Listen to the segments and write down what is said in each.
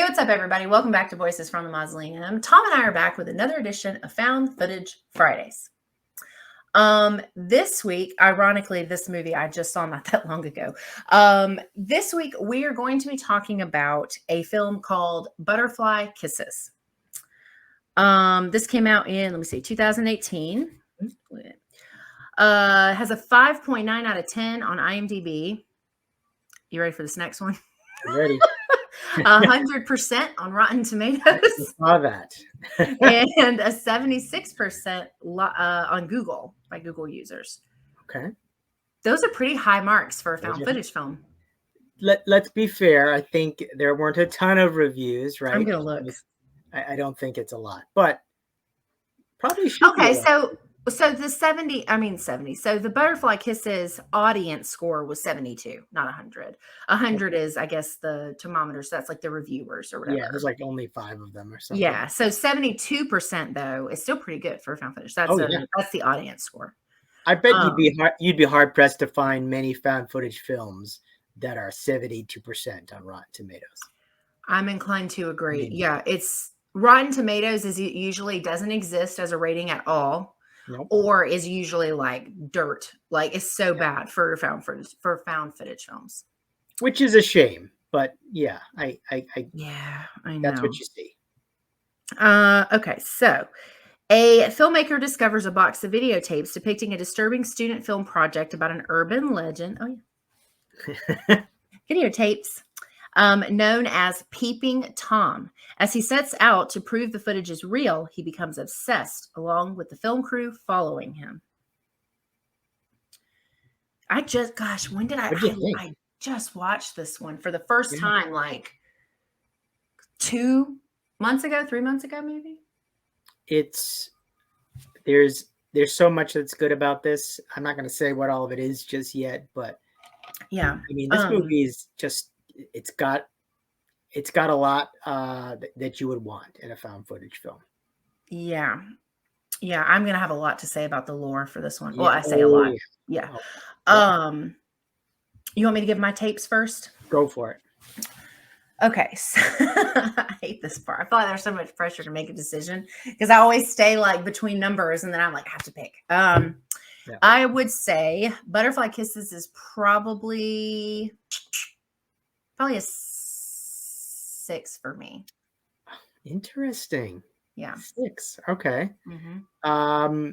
what's up, everybody? Welcome back to Voices from the Mausoleum. Tom and I are back with another edition of Found Footage Fridays. This week, ironically, this movie I just saw not that long ago. This week, we are going to be talking about a film called Butterfly Kisses. This came out in, 2018. Has a 5.9 out of 10 on IMDb. You ready for this next one? I'm ready. 100% on Rotten Tomatoes. I saw that. And a 76% on Google by Google users. Okay. Those are pretty high marks for a found footage film. Let's be fair. I think there weren't a ton of reviews, right? I'm going to look. I don't think it's a lot, but probably should. Okay, so the 70. So the Butterfly Kisses audience score was 72, not 100. 100 is, I guess, the thermometer. So that's like the reviewers or whatever. Yeah, there's like only 5 of them or something. Yeah. So 72% though is still pretty good for a found footage. That's that's the audience score. I bet you'd be hard pressed to find many found footage films that are 72% on Rotten Tomatoes. I'm inclined to agree. Yeah, it's Rotten Tomatoes usually doesn't exist as a rating at all. Nope. Or is usually like dirt, like it's so bad for found footage films, which is a shame. But yeah, I know that's what you see. Okay, so a filmmaker discovers a box of videotapes depicting a disturbing student film project about an urban legend. Oh yeah, videotapes. Known as Peeping Tom. As he sets out to prove the footage is real, he becomes obsessed, along with the film crew following him. When did I just watched this one for the first time, like 2 months ago, 3 months ago, maybe? There's so much that's good about this. I'm not going to say what all of it is just yet, but yeah. I mean, this movie is just, it's got a lot that you would want in a found footage film. Yeah. I'm going to have a lot to say about the lore for this one. Well, I say a lot. Yeah. You want me to give my tapes first? Go for it. Okay. So I hate this part. I feel like there's so much pressure to make a decision because I always stay like between numbers and then I'm like, I have to pick. I would say Butterfly Kisses is probably a 6 for me. Interesting. Yeah. 6. Okay. Mm-hmm.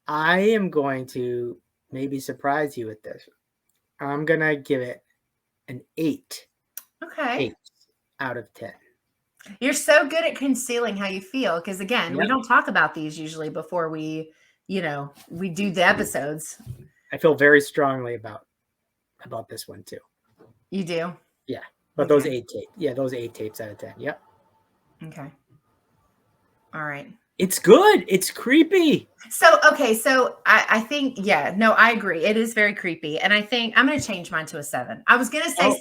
I am going to maybe surprise you with this. I'm going to give it an 8. Okay. 8 out of 10. You're so good at concealing how you feel because, again, we don't talk about these usually before we do the episodes. I feel very strongly about this one too. You do? Yeah. But those 8 tapes. Yeah, those 8 tapes out of 10. Yep. Okay. All right. It's good. It's creepy. So I think, I agree. It is very creepy. And I think I'm going to change mine to a 7. I was going to say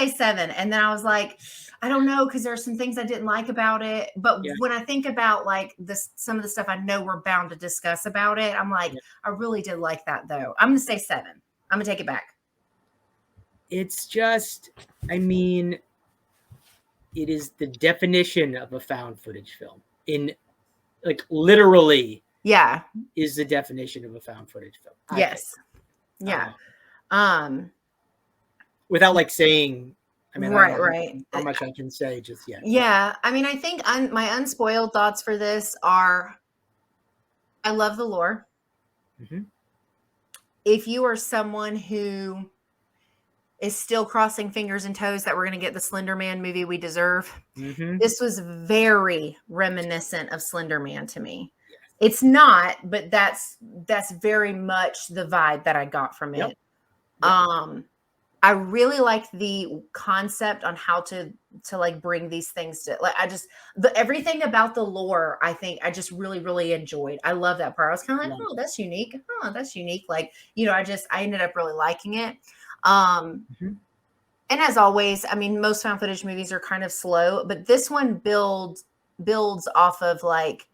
7. And then I was like, I don't know, because there are some things I didn't like about it. But when I think about like some of the stuff I know we're bound to discuss about it, I'm like, I really did like that though. I'm going to say 7. I'm going to take it back. It's just, I mean, it is the definition of a found footage film. In like literally, is the definition of a found footage film. Yes. Yeah. Without like saying, I mean, right. How much I can say just yet. Yeah. I mean, I think my unspoiled thoughts for this are, I love the lore. Mm-hmm. If you are someone who is still crossing fingers and toes that we're going to get the Slenderman movie we deserve, this was very reminiscent of Slenderman to me. Yes. It's not, but that's very much the vibe that I got from it. Yep. I really like the concept on how to like bring these things to, like, everything about the lore, I think I just really, really enjoyed. I love that part. I was kind of like, oh, that's unique. Oh, that's unique. Like, I ended up really liking it. And as always, I mean, most found footage movies are kind of slow, but this one builds off of like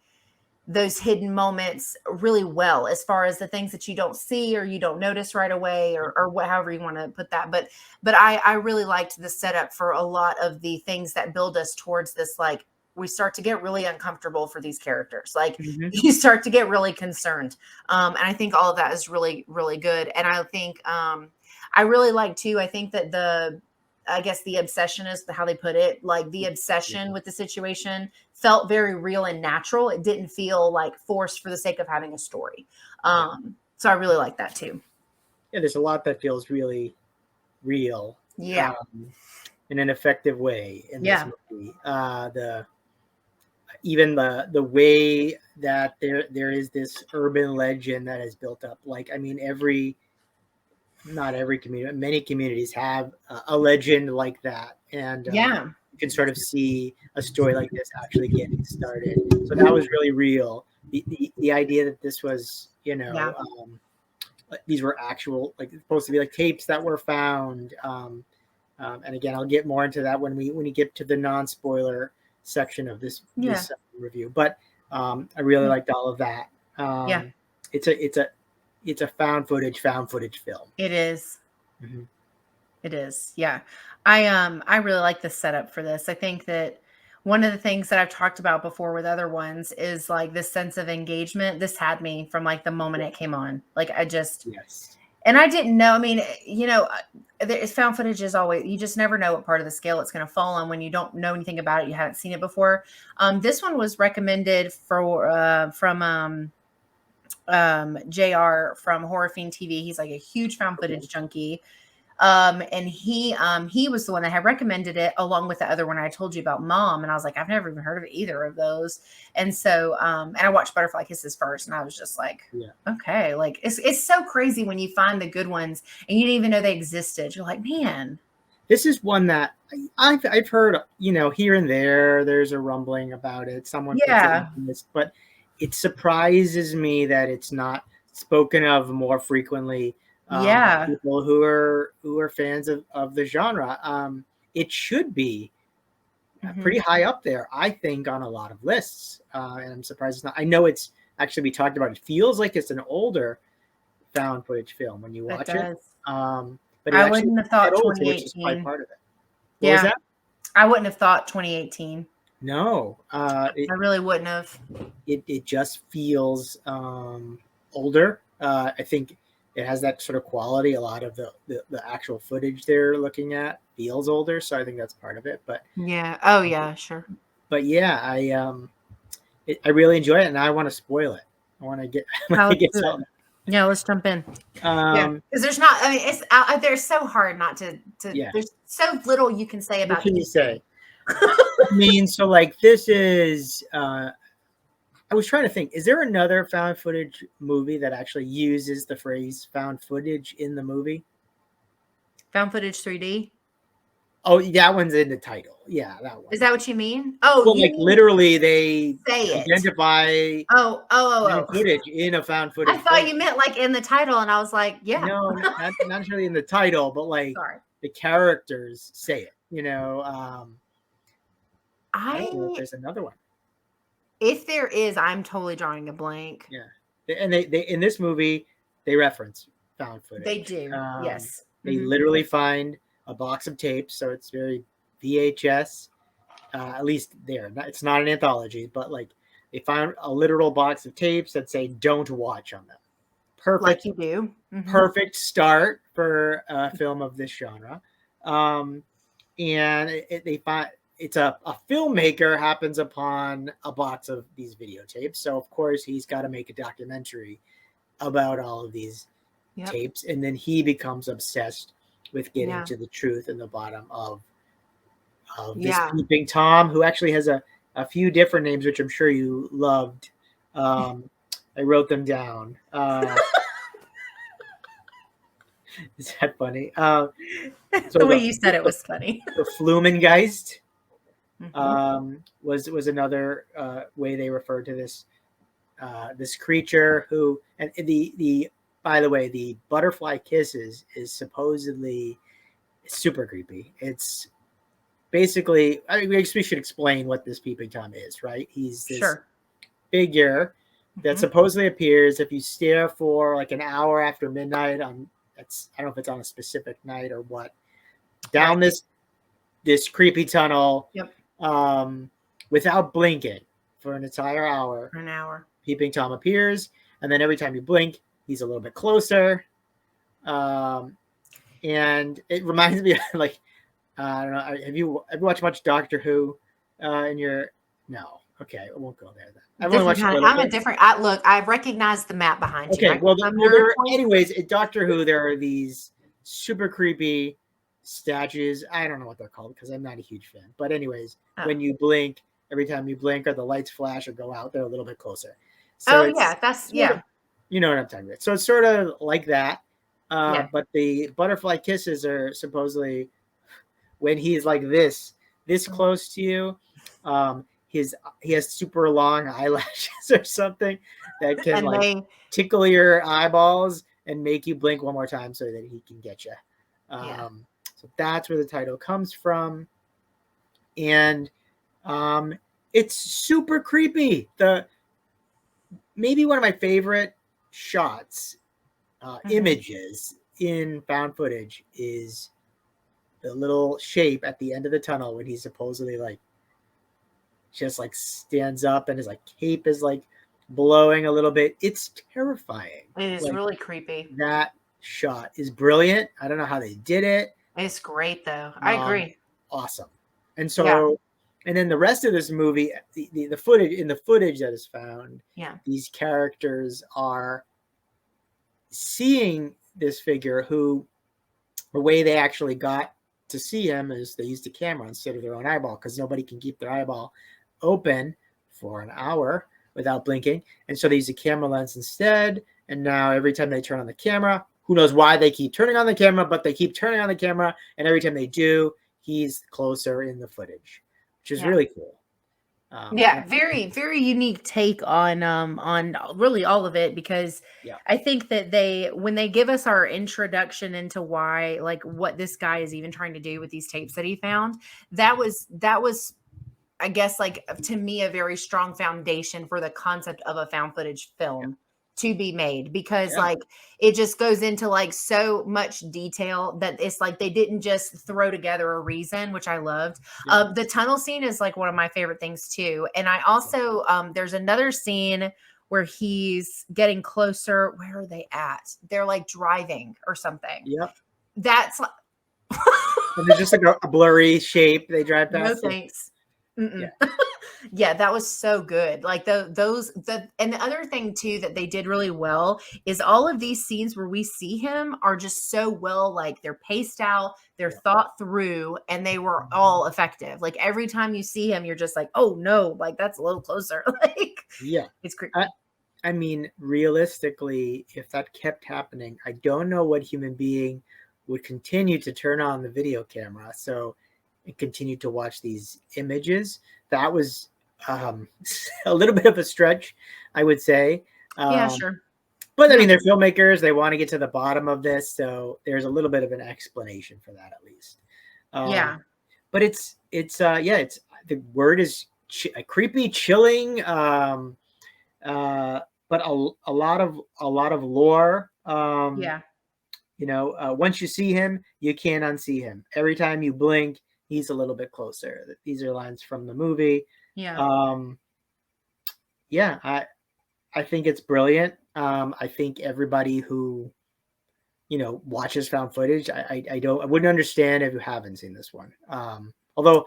those hidden moments really well, as far as the things that you don't see or you don't notice right away, or however you want to put that. But I really liked the setup for a lot of the things that build us towards this, like, we start to get really uncomfortable for these characters. Like, you start to get really concerned. And I think all of that is really, really good. And I think I really like too, I think that I guess the obsession is how they put it. Like, the obsession with the situation felt very real and natural. It didn't feel like forced for the sake of having a story. So I really like that too. Yeah, there's a lot that feels really real. Yeah. In an effective way in this movie. Even the way that there is this urban legend that is built up. Like, I mean, not every community, many communities have a legend like that. And you can sort of see a story like this actually getting started. So that was really real. The idea that this was, these were actual, like, supposed to be like tapes that were found. And again, I'll get more into that when we get to the non-spoiler section of this review. But I really liked all of that. It's a found footage film. It is. Mm-hmm. It is. Yeah. I really like the setup for this. I think that one of the things that I've talked about before with other ones is like this sense of engagement. This had me from like the moment it came on. Like, I just, and I didn't know. I mean, found footage is always, you just never know what part of the scale it's going to fall on when you don't know anything about it. You haven't seen it before. This one was recommended from JR from Horror Fiend TV. He's like a huge found footage junkie. And he was the one that had recommended it, along with the other one I told you about, Mom. And I was like, I've never even heard of either of those. And so, and I watched Butterfly Kisses first, and I was just like, okay, like, it's so crazy when you find the good ones and you didn't even know they existed. You're like, man, this is one that I've heard, here and there, there's a rumbling about it. Someone puts it in this, but it surprises me that it's not spoken of more frequently. People who are fans of the genre. It should be pretty high up there, I think, on a lot of lists. And I'm surprised it's not. I know it's actually, we talked about it. Feels like it's an older found footage film when you watch it. But I wouldn't have thought 2018. Which is probably part of it. What was that? I wouldn't have thought 2018. No, I really wouldn't have. It just feels older. I think it has that sort of quality. A lot of the actual footage they're looking at feels older, so I think that's part of it. But sure. But I really enjoy it, and I want to spoil it. I want to get something. Yeah, let's jump in. Because there's not. I mean, it's out there. So hard not to. There's so little you can say about. What can you say? I mean, so like this is. I was trying to think. Is there another found footage movie that actually uses the phrase "found footage" in the movie? Found footage 3D. Oh, that one's in the title. Yeah, that one. Is that what you mean? Oh, well, like literally, they identify found footage in a found footage. I thought you meant like in the title, and I was like, yeah. No, not necessarily in the title, but like the characters say it. I don't know if there's another one. If there is, I'm totally drawing a blank. Yeah, and they in this movie they reference found footage. They do. Yes. They literally find a box of tapes, so it's very VHS. At least there, it's not an anthology, but like they found a literal box of tapes that say "Don't watch" on them. Perfect, like you do. Perfect start for a film of this genre. And they find it's a filmmaker happens upon a box of these videotapes, so of course he's got to make a documentary about all of these tapes, and then he becomes obsessed with getting to the truth in the bottom of this peeping Tom, who actually has a few different names, which I'm sure you loved. I wrote them down. Is that funny? So the way you said it was funny. The Flumengeist was another way they referred to this creature who, and the by the way, the Butterfly Kisses is supposedly super creepy. It's basically, I guess we should explain what this peeping Tom is, right? He's this figure that supposedly appears if you stare for like an hour after midnight on I don't know if it's on a specific night or what, down this creepy tunnel, without blinking for an entire hour. An hour. Peeping Tom appears, and then every time you blink, he's a little bit closer. And it reminds me of, like, I don't know. Have you ever watched much Doctor Who? No. Okay, I won't go there then. I've only watched Look, I've recognized the map behind you. Okay, anyways, in Doctor Who, there are these super creepy statues. I don't know what they're called because I'm not a huge fan. But anyways, when you blink, every time you blink or the lights flash or go out, they're a little bit closer. So that's you know what I'm talking about. So it's sort of like that. But the butterfly kisses are supposedly when he's like this close to you. He has super long eyelashes or something that can tickle your eyeballs and make you blink one more time so that he can get you. So that's where the title comes from. And it's super creepy. Maybe one of my favorite shots, images in found footage is the little shape at the end of the tunnel when he supposedly just stands up and his cape is blowing a little bit. It's terrifying. It is really creepy. That shot is brilliant. I don't know how they did it. It's great though. I agree. Awesome. And so, and then the rest of this movie, the footage that is found, these characters are seeing this figure who, the way they actually got to see him is they used a camera instead of their own eyeball because nobody can keep their eyeball open for an hour without blinking. And so they use a camera lens instead. And now every time they turn on the camera, who knows why they keep turning on the camera, but they keep turning on the camera. And every time they do, he's closer in the footage, which is really cool. Very, very unique take on really all of it, because I think that when they give us our introduction into why, what this guy is even trying to do with these tapes that he found, that was I guess to me a very strong foundation for the concept of a found footage film to be made, because it just goes into so much detail that it's they didn't just throw together a reason, which I loved. The tunnel scene is one of my favorite things too. And I also there's another scene where he's getting closer. Where are they at? They're driving or something. That's and there's just a blurry shape they drive past. No thanks. That was so good. And the other thing too that they did really well is all of these scenes where we see him are just so well, they're paced out, they're thought through, and they were all effective. Every time you see him, you're just oh no, that's a little closer. It's creepy. I mean, realistically, if that kept happening, I don't know what human being would continue to turn on the video camera. So and continue to watch these images. That was a little bit of a stretch, I would say. Sure. But I mean, they're filmmakers. They want to get to the bottom of this. So there's a little bit of an explanation for that, at least. But it's the word is creepy, chilling, but a lot of lore. Once you see him, you can't unsee him. Every time you blink, he's a little bit closer. These are lines from the movie. I think it's brilliant. I think everybody who, watches found footage, I wouldn't understand if you haven't seen this one. Although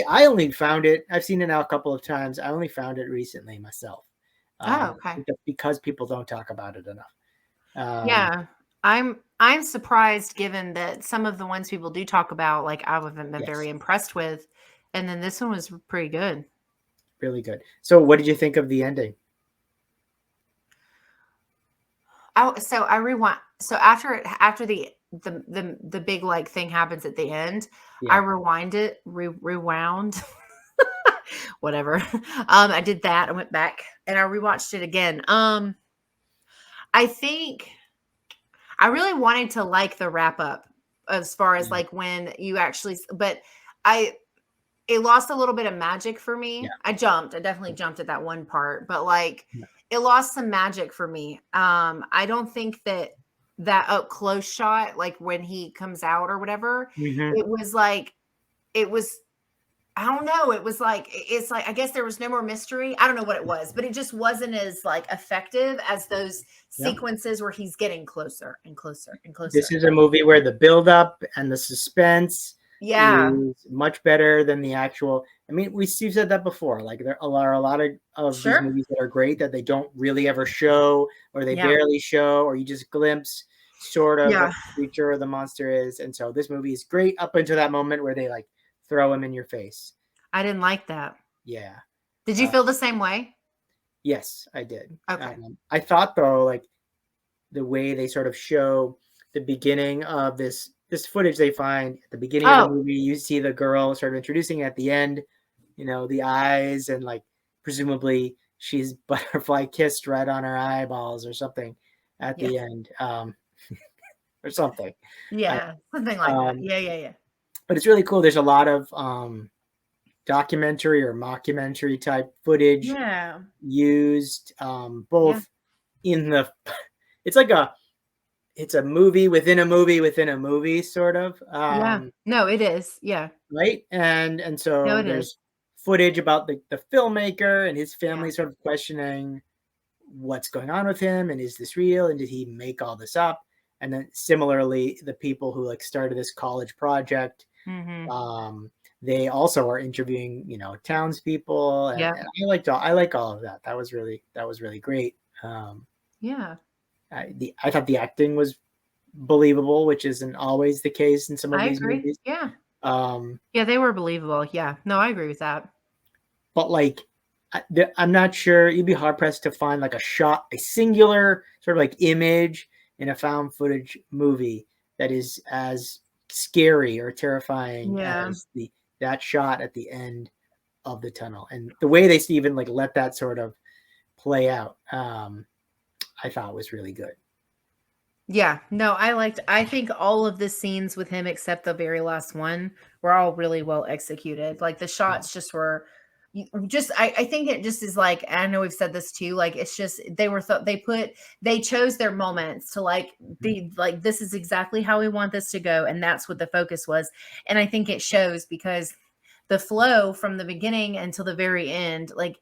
I only found it, I've seen it now a couple of times. I only found it recently myself. Because people don't talk about it enough. I'm surprised, given that some of the ones people do talk about, I haven't been very impressed with. And then this one was pretty good. Really good. So what did you think of the ending? So I rewind. So after the big thing happens at the end, I rewound. Whatever. I did that. I went back and I rewatched it again. I think I really wanted to the wrap up as far as when you actually, but it lost a little bit of magic for me. Yeah. I definitely jumped at that one part, but like it lost some magic for me. I don't think that up close shot, like when he comes out or whatever, it was like, it was, I don't know. It was like, it's like, I guess there was no more mystery. I don't know what it was, but it just wasn't as like effective as those sequences where he's getting closer and closer and closer. This is a movie where the buildup and the suspense is much better than the actual. I mean, we've said that before. Like there are a lot of these movies that are great that they don't really ever show, or they barely show, or you just glimpse sort of what the creature or the monster is. And so this movie is great up until that moment where they like throw him in your face. I didn't like that. Yeah. Did you feel the same way? Yes, I did. Okay. I thought though, like the way they sort of show the beginning of this footage they find at the beginning of the movie, you see the girl sort of introducing at the end, you know, the eyes, and like presumably she's butterfly kissed right on her eyeballs or something at the end, or something. Yeah, something like that. Yeah. But it's really cool. There's a lot of documentary or mockumentary type footage used, both in the. It's like it's a movie within a movie within a movie, sort of. No, it is. Yeah. Right. And so there's footage about the filmmaker and his family sort of questioning what's going on with him, and is this real, and did he make all this up? And then similarly, the people who like started this college project, they also are interviewing, you know, townspeople, and I like all of that. That was really great. I thought the acting was believable, which isn't always the case in some of these movies. Yeah, they were believable. Yeah, no, I agree with that. But like, I'm not sure. You'd be hard pressed to find like a singular sort of like image in a found footage movie that is as scary or terrifying as that shot at the end of the tunnel, and the way they even like let that sort of play out. I thought was really good. Yeah, no, I think all of the scenes with him, except the very last one, were all really well executed. Like the shots just were I think it just is like, I know we've said this too, like it's just, they chose their moments to like be like, this is exactly how we want this to go. And that's what the focus was. And I think it shows, because the flow from the beginning until the very end, like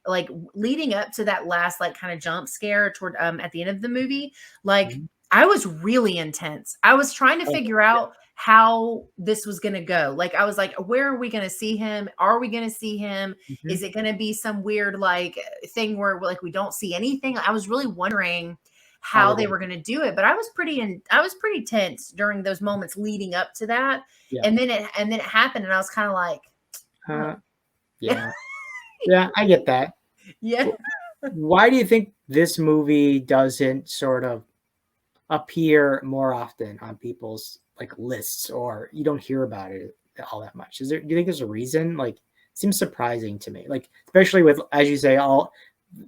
leading up to that last like kind of jump scare toward at the end of the movie, like I was really intense. I was trying to figure out how this was going to go. Like I was like, where are we going to see him? Are we going to see him? Is it going to be some weird like thing where like we don't see anything? I was really wondering how they were going to do it, but I was pretty tense during those moments leading up to that. And then it happened, and I was kind of like, yeah, I get that. Yeah. Why do you think this movie doesn't sort of appear more often on people's like lists, or you don't hear about it all that much? Do you think there's a reason? Like, it seems surprising to me, like especially with, as you say,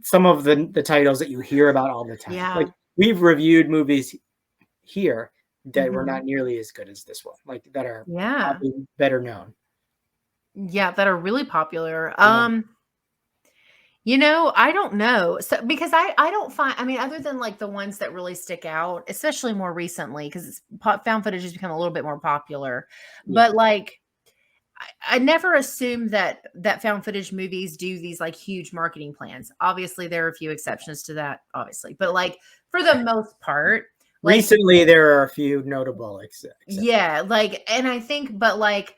some of the titles that you hear about all the time. Like we've reviewed movies here that were not nearly as good as this one, like that are probably better known. Yeah, that are really popular. You know, I don't know. So because I don't find, I mean, other than like the ones that really stick out, especially more recently, because found footage has become a little bit more popular. But like, I never assumed that found footage movies do these like huge marketing plans. Obviously, there are a few exceptions to that, obviously, but like for the most part, like, recently there are a few notable exceptions. Yeah, like, and I think, but like,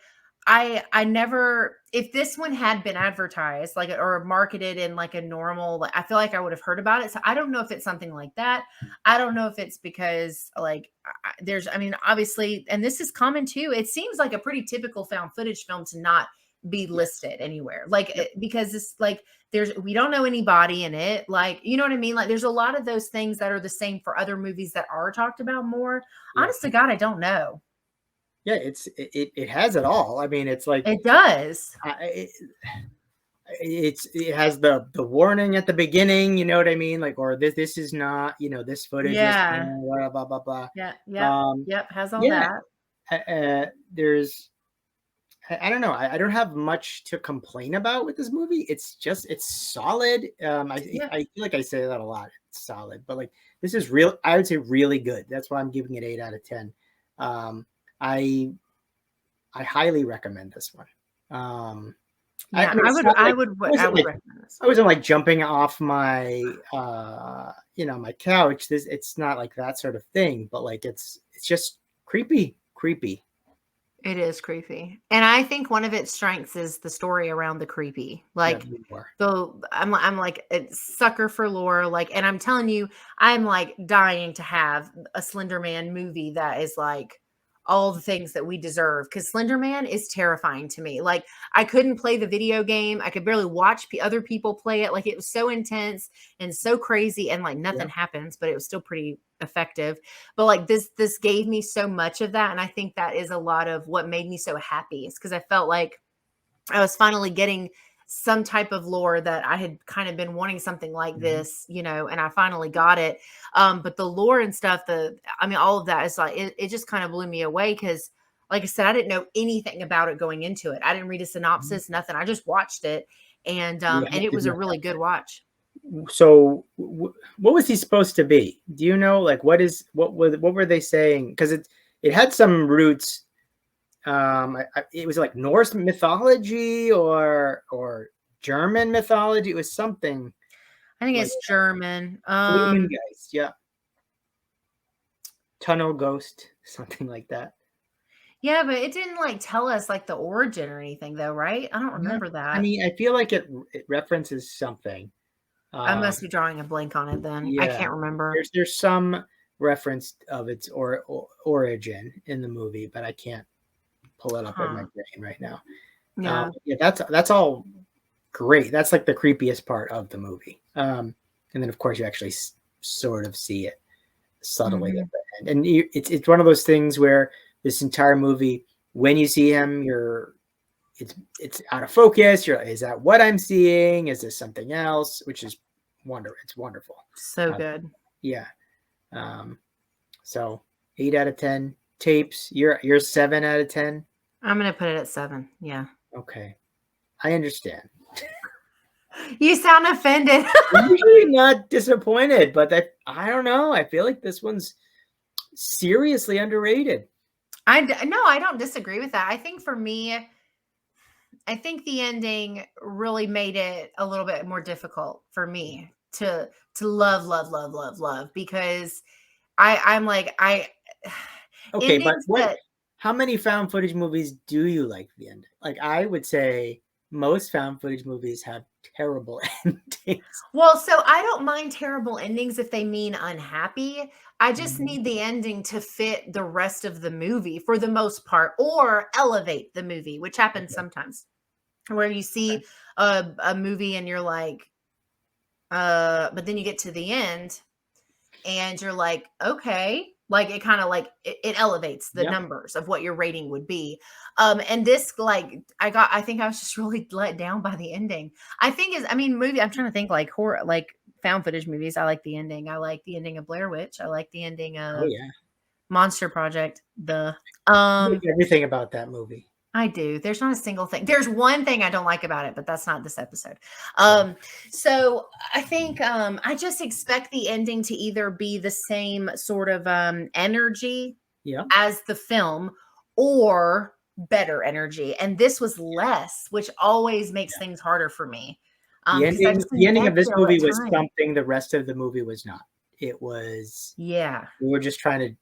I never, if this one had been advertised like or marketed in like a normal, I feel like I would have heard about it. So I don't know if it's something like that. I don't know if it's because like I mean, obviously, and this is common too. It seems like a pretty typical found footage film to not be listed anywhere, like because it's like we don't know anybody in it, like, you know what I mean? Like there's a lot of those things that are the same for other movies that are talked about more. Honest to God, I don't know. Yeah, it has it all. I mean, it's like it does. It has the warning at the beginning, you know what I mean? Like, or this is not, you know, this footage is blah blah blah. Yep, has all that. There's I don't know. I don't have much to complain about with this movie. It's solid. I feel like I say that a lot. It's solid, but like this is real. I would say really good. That's why I'm giving it 8 out of 10. I highly recommend this one. Yeah, I would recommend this. I wasn't like jumping off my my couch. It's not like that sort of thing, but like it's just creepy. It is creepy. And I think one of its strengths is the story around the creepy. Like I'm like a sucker for lore. Like, and I'm telling you, I'm like dying to have a Slenderman movie that is like all the things that we deserve, because Slenderman is terrifying to me. Like, I couldn't play the video game. I could barely watch other people play it. Like, it was so intense and so crazy, and like nothing happens, but it was still pretty effective. But like this gave me so much of that, and I think that is a lot of what made me so happy, is because I felt like I was finally getting some type of lore that I had kind of been wanting, something like this, and I finally got it. But the lore and stuff, all of that is like, it just kind of blew me away, because like I said, I didn't know anything about it going into it. I didn't read a synopsis, nothing. I just watched it, and it was a really good watch. So what was he supposed to be? Do you know, like, what were they saying? Because it had some roots. It was like Norse mythology or German mythology. It was something. I think it's German. Geist, yeah. Tunnel ghost, something like that. Yeah, but it didn't like tell us like the origin or anything, though, right? I don't remember that. I mean, I feel like it references something. I must be drawing a blank on it then. Yeah, I can't remember. There's some reference of its origin in the movie, but I can't pull it up in my brain right now. Yeah, that's all great. That's like the creepiest part of the movie. And then of course you actually sort of see it subtly at the end. And it's one of those things where this entire movie, when you see him, it's out of focus. Is that what I'm seeing? Is this something else? Which is it's wonderful. So good. Yeah. So 8 out of 10 tapes. You're 7 out of 10. I'm gonna put it at 7. Yeah. Okay. I understand. You sound offended. I'm usually not disappointed, but I don't know. I feel like this one's seriously underrated. No, I don't disagree with that. I think for me, I think the ending really made it a little bit more difficult for me to love, because I'm like, okay, but how many found footage movies do you like the ending? Like, I would say most found footage movies have terrible endings. Well, so I don't mind terrible endings if they mean unhappy. I just need the ending to fit the rest of the movie for the most part, or elevate the movie, which happens sometimes, where you see a movie and you're like, but then you get to the end and you're like, okay, like it kind of like it elevates the numbers of what your rating would be. And this, like, I think I was just really let down by the ending. I'm trying to think, like, horror, like found footage movies. I like the ending. I like the ending of Blair Witch. I like the ending of Monster Project. Everything about that movie. I do. There's not a single thing. There's one thing I don't like about it, but that's not this episode. So I think I just expect the ending to either be the same sort of energy as the film, or better energy. And this was less, which always makes things harder for me. The ending of this movie was something the rest of the movie was not. It was, we were just trying to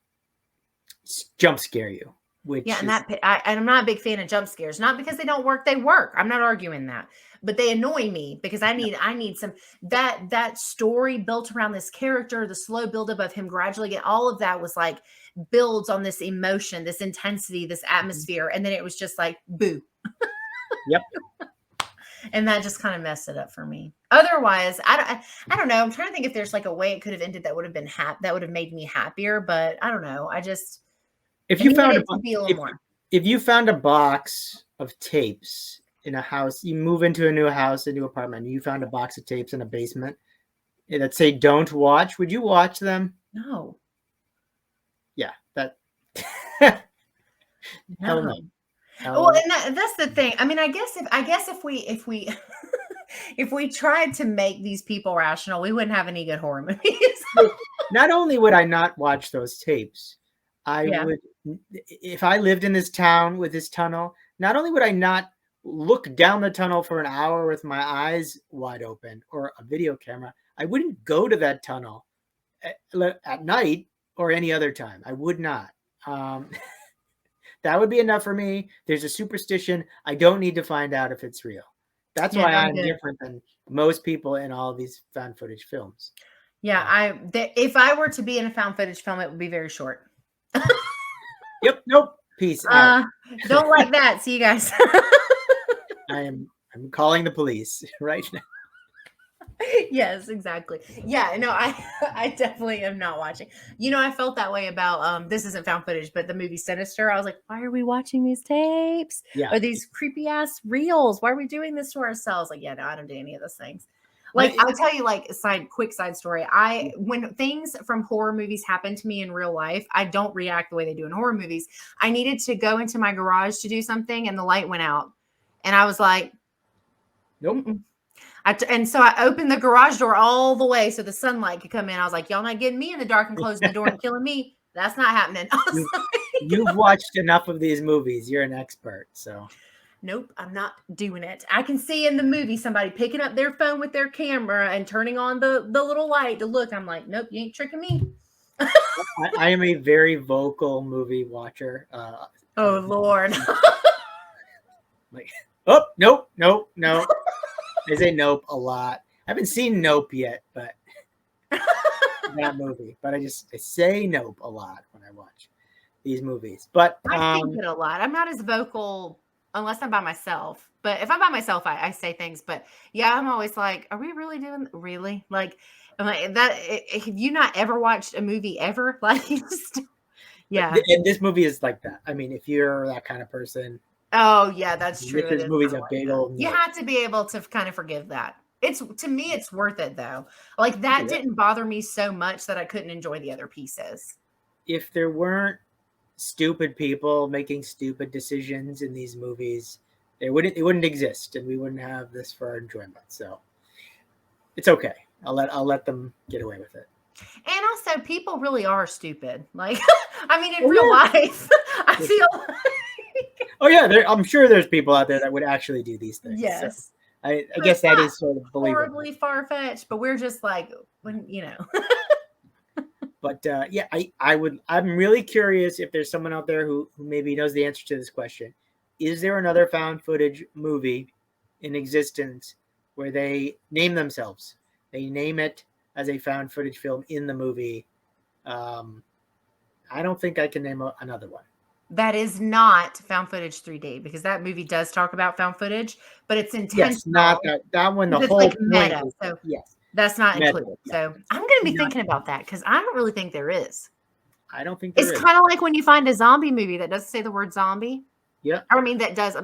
jump scare you. And I'm not a big fan of jump scares. Not because they don't work; they work. I'm not arguing that, but they annoy me because I need some that story built around this character. The slow buildup of him gradually getting, all of that was like builds on this emotion, this intensity, this atmosphere, and then it was just like boo. Yep. And that just kind of messed it up for me. Otherwise, I don't know. I'm trying to think if there's like a way it could have ended that would have been that would have made me happier, but I don't know. If you found a box of tapes in a house, you move into a new house, a new apartment, and you found a box of tapes in a basement that say "Don't watch," would you watch them? No. Yeah, that. Hell no. Well, and that's the thing. I mean, I guess if we if we tried to make these people rational, we wouldn't have any good horror movies. Not only would I not watch those tapes, I would, if I lived in this town with this tunnel, not only would I not look down the tunnel for an hour with my eyes wide open or a video camera, I wouldn't go to that tunnel at night or any other time. I would not. That would be enough for me. There's a superstition. I don't need to find out if it's real. That's why I'm different than most people in all of these found footage films. Yeah, if I were to be in a found footage film, it would be very short. Yep. Nope. Peace out. Don't like that. See you guys. I'm calling the police right now. Yes, exactly. Yeah, no, I definitely am not watching. You know, I felt that way about this isn't found footage, but the movie Sinister. I was like, why are we watching these tapes? Yeah. Or these creepy ass reels? Why are we doing this to ourselves? Like, yeah, no, I don't do any of those things. Like, I'll tell you, like, quick side story. When things from horror movies happen to me in real life, I don't react the way they do in horror movies. I needed to go into my garage to do something, and the light went out, and I was like, nope. Mm-mm. And so I opened the garage door all the way so the sunlight could come in. I was like, y'all not getting me in the dark and closing the door and killing me. That's not happening. You've watched enough of these movies. You're an expert, so. Nope, I'm not doing it. I can see in the movie somebody picking up their phone with their camera and turning on the little light to look. I'm like, nope, you ain't tricking me. I am a very vocal movie watcher. Oh, Lord. Like, oh, nope. I say nope a lot. I haven't seen Nope yet, but that movie. But I say nope a lot when I watch these movies. But I think it a lot. I'm not as vocal unless I'm by myself. But if I'm by myself, I say things. But yeah, I'm always like, are we really doing really? Like, I'm like that. Have you not ever watched a movie ever? Like, yeah. And this movie is like that. I mean, if you're that kind of person. Oh yeah, that's true. This movie's a big old. You have to be able to kind of forgive that. To me, it's worth it though. Like that didn't bother me so much that I couldn't enjoy the other pieces. If there weren't stupid people making stupid decisions in these movies, it wouldn't exist, and we wouldn't have this for our enjoyment. So it's okay. I'll let them get away with it. And also, people really are stupid. Like, I mean, in real life, I feel like. Oh yeah, I'm sure there's people out there that would actually do these things. Yes, so I guess that is sort of believable. Horribly far fetched, but we're just like, when But yeah, I'm really curious if there's someone out there who maybe knows the answer to this question. Is there another found footage movie in existence where they name themselves? They name it as a found footage film in the movie. I don't think I can name another one. That is not found footage 3D, because that movie does talk about found footage, but it's intentional. Yes, not that one. The whole like meta, so yes, that's not included. Yeah. So I'm going to be thinking about that, because I don't really think there is. I don't think there is. It's kind of like when you find a zombie movie that doesn't say the word zombie. Yeah. I mean, that does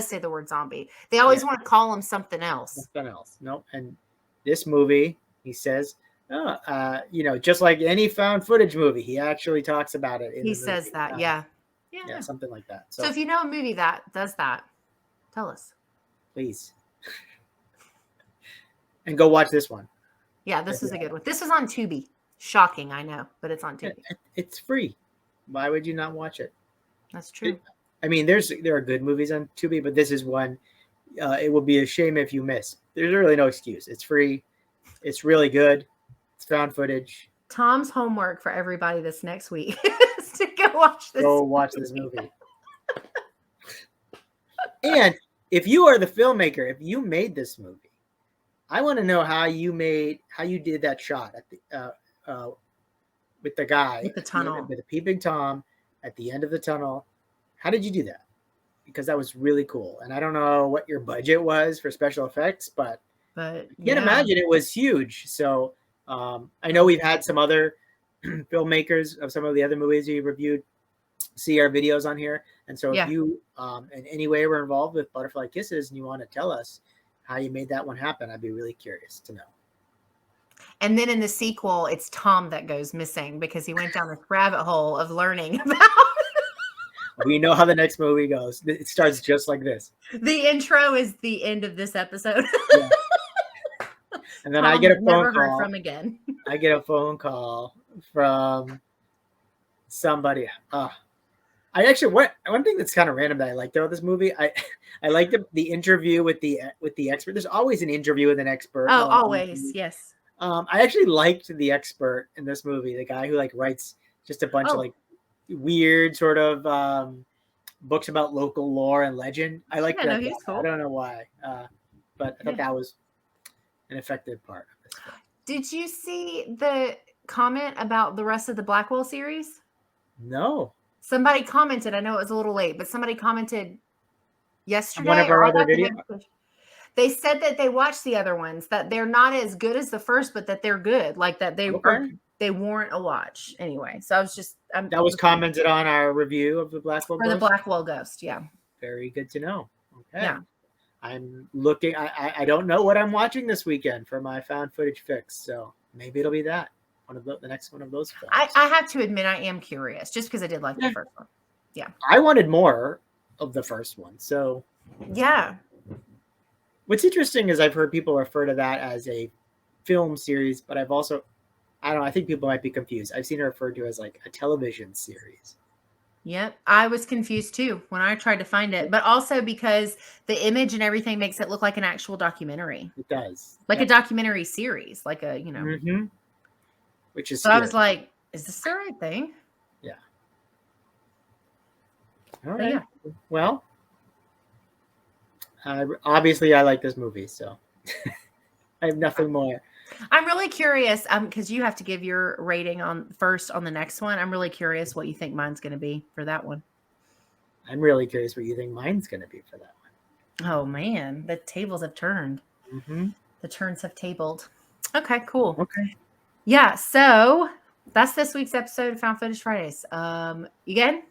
say the word zombie. They always want to call them something else. Something else. No, and this movie, he says, just like any found footage movie, he actually talks about it. He says that, yeah, something like that. So if you know a movie that does that, tell us, please, and go watch this one. Yeah, this is a good one. This was on Tubi. Shocking, I know, but it's on Tubi. It's free. Why would you not watch it? That's true. I mean, there are good movies on Tubi, but this is one. It will be a shame if you miss. There's really no excuse. It's free. It's really good. It's found footage. Tom's homework for everybody this next week is to go watch this. Go watch this movie. And if you are the filmmaker, if you made this movie, I want to know how you did that shot at the with the guy with the tunnel, with the peeping Tom at the end of the tunnel. How did you do that? Because that was really cool. And I don't know what your budget was for special effects, but you can imagine it was huge. So I know we've had some other filmmakers of some of the other movies we reviewed see our videos on here. And so if you in any way were involved with Butterfly Kisses and you want to tell us how you made that one happen, I'd be really curious to know. And then in the sequel, it's Tom that goes missing because he went down this rabbit hole of learning about We know how the next movie goes. It starts just like this. The intro is the end of this episode. Yeah. And then I get a phone call. Heard from again. I get a phone call from somebody. I actually one thing that's kind of random that I liked about this movie. I liked the interview with the expert. There's always an interview with an expert. Oh, always, yes. I actually liked the expert in this movie, the guy who like writes just a bunch of like weird sort of books about local lore and legend. I like that. No, he's cool. I don't know why, but I thought that was an effective part of this film. Did you see the comment about the rest of the Blackwell series? No. Somebody commented. I know it was a little late, but somebody commented yesterday. One of our other videos. They said that they watched the other ones, that they're not as good as the first, but that they're good. Like that they warrant a watch anyway. So I was just that was commented on our review of the Blackwell Ghost. The Blackwell Ghost, yeah. Very good to know. Okay. Yeah. I'm looking. I don't know what I'm watching this weekend for my found footage fix, so maybe it'll be that one of the next one of those films. I have to admit I am curious, just because I did like the first one. Yeah. I wanted more of the first one, so yeah. What's interesting is I've heard people refer to that as a film series, but I've also, I don't know, I think people might be confused. I've seen it referred to as like a television series. Yep. I was confused too when I tried to find it, but also because the image and everything makes it look like an actual documentary. It does. Like a documentary series, like a, you know. Mm-hmm. Which is so scary. I was like, is this the right thing? Yeah. All right. Yeah. Well, obviously I like this movie, so I have nothing more. I'm really curious because you have to give your rating on the next one. I'm really curious what you think mine's going to be for that one. I'm really curious what you think mine's going to be for that one. Oh man, the tables have turned. Mm-hmm. The turns have tabled. Okay, cool. Okay. Yeah, so that's this week's episode of Found Footage Fridays. Again,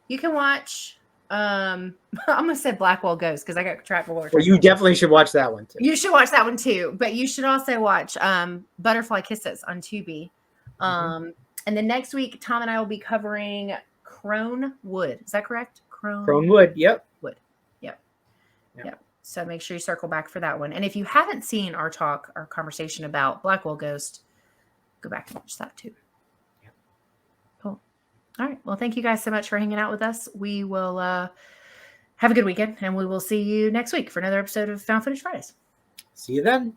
you can watch I'm gonna say Blackwell Ghost because I got track of Well, you definitely should watch that one too. You should watch that one too, but you should also watch Butterfly Kisses on Tubi. And then next week, Tom and I will be covering Crone Wood. Is that correct? Crone Wood. Yep. Wood. Yep. So make sure you circle back for that one. And if you haven't seen our conversation about Blackwell Ghost, go back and watch that too. Cool. All right. Well, thank you guys so much for hanging out with us. We will have a good weekend, and we will see you next week for another episode of Found Footage Fridays. See you then.